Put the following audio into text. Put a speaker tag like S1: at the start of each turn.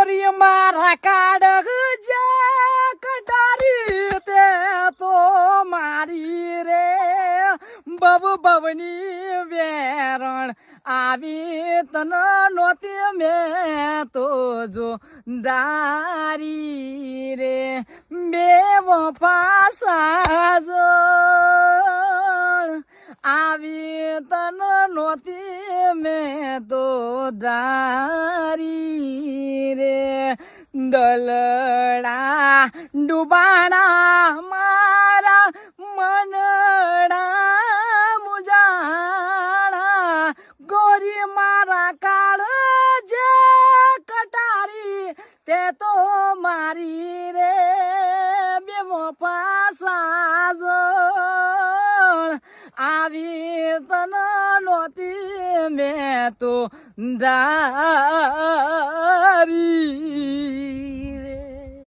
S1: ગોરી મારા કાઢ જા કટારી તે તો મારી રે બવની વેરણ આવી તન નોતી મેં તો જો દારી રે બે પાસા જો આવી તન નોતી મેં તો દારી રે દલડા ડુબાણા મારા મનડા મુજાણા ગોરી મારા કાળ જે કટારી તે તો મારી રે બેમો પાસા જણ આવી તન નોતી મેં તો દા